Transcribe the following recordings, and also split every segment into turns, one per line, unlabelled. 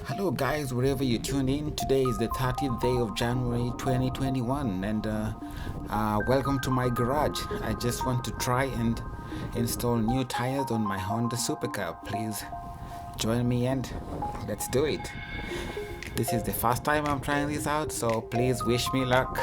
Hello, guys, wherever you tune in. Today is the 30th day of January 2021, and welcome to my garage. I just want to try and install new tires on my Honda Supercar. Please join me and let's do it. This is the first time I'm trying this out, so please wish me luck.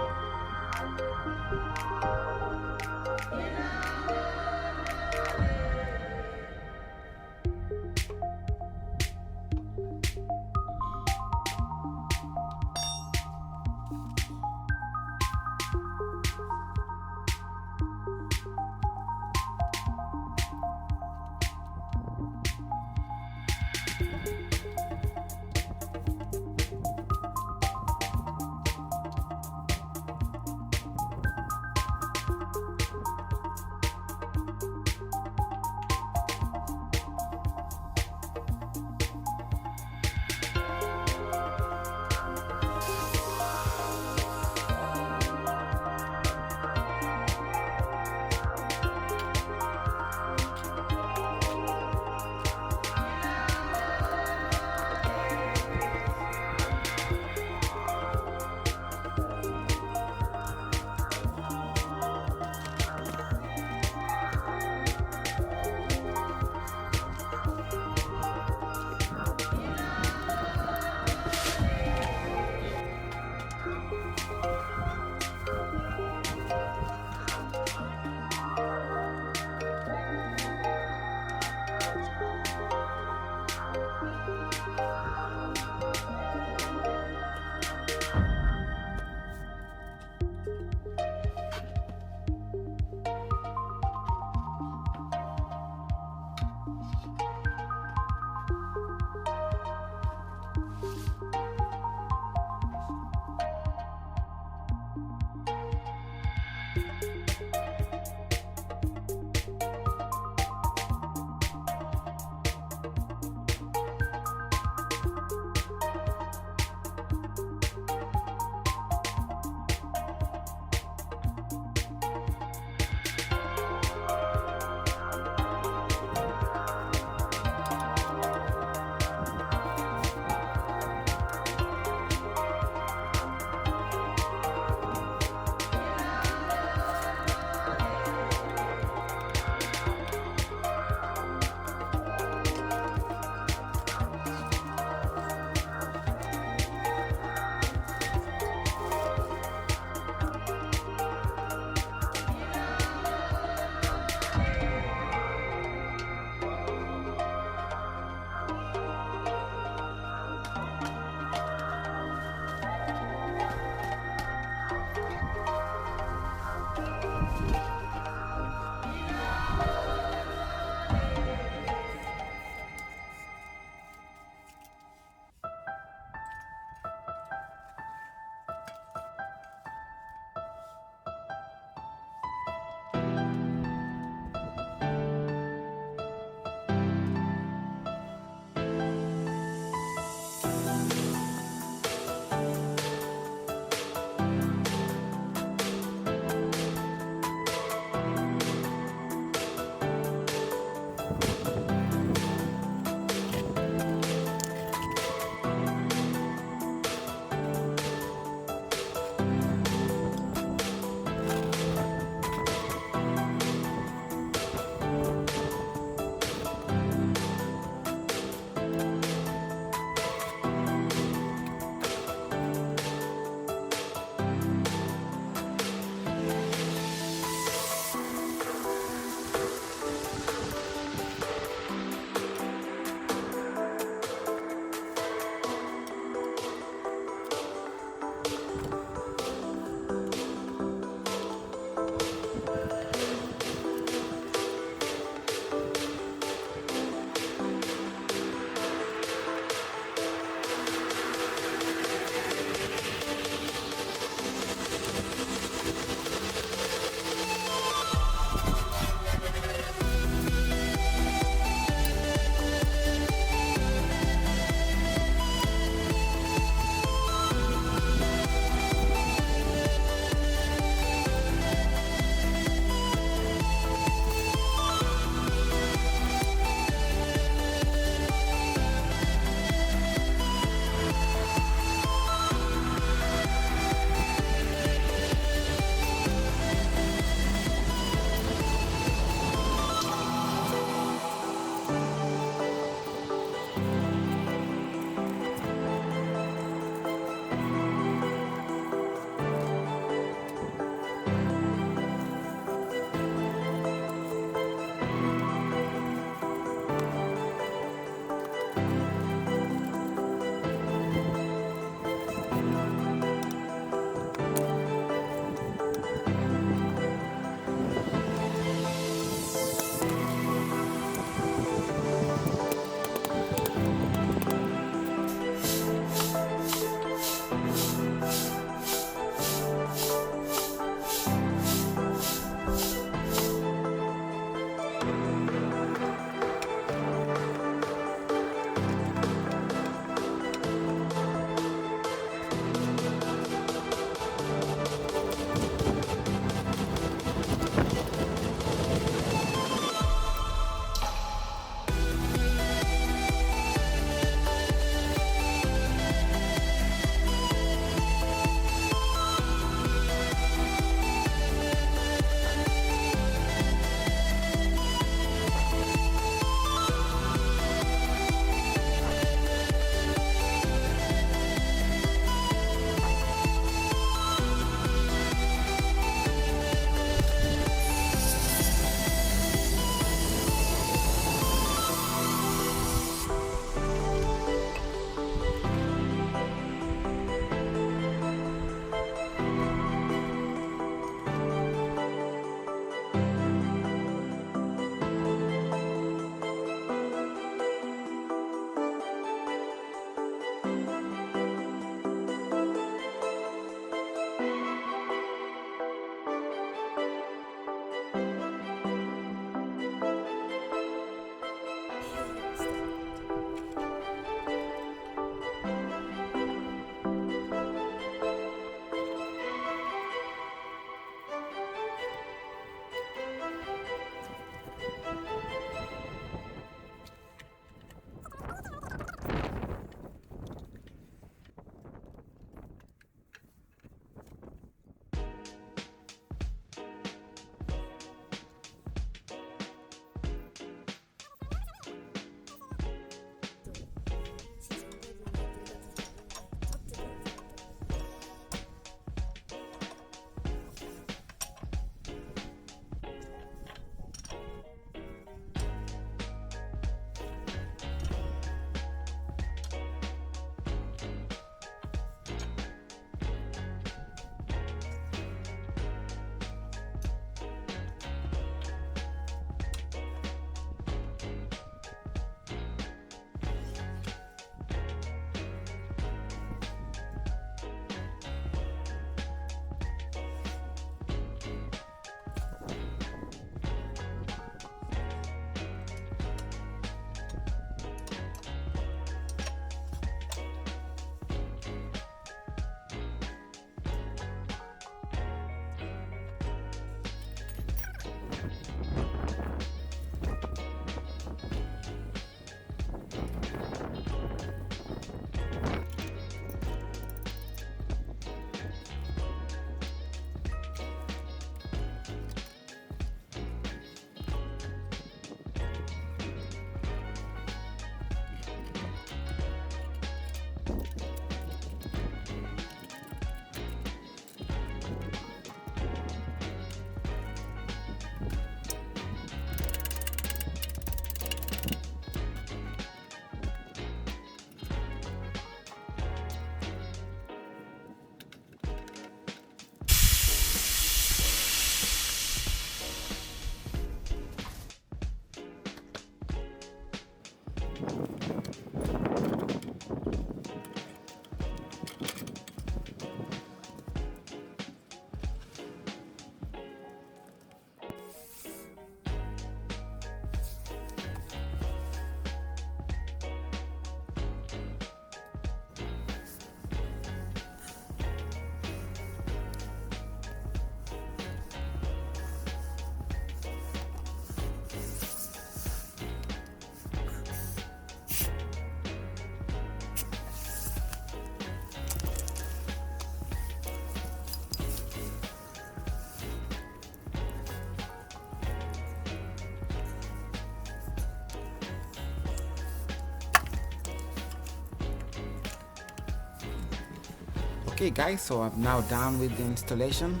Okay guys, so I'm now done with the installation.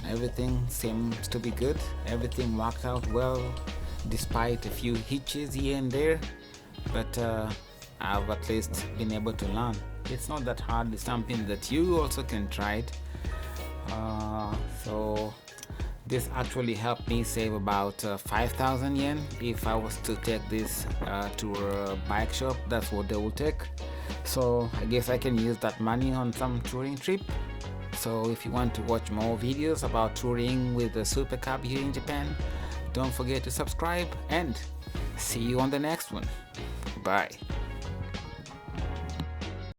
Everything seems to be good. Everything worked out well despite a few hitches here and there, but I've at least been able to learn. It's not that hard. It's something that you also can try it. So this actually helped me save about 5,000 yen. If I was to take this to a bike shop, that's what they will take. So I guess I can use that money on some touring trip. So if you want to watch more videos about touring with the Super Cab here in Japan, don't forget to subscribe, and see you on the next one. Bye.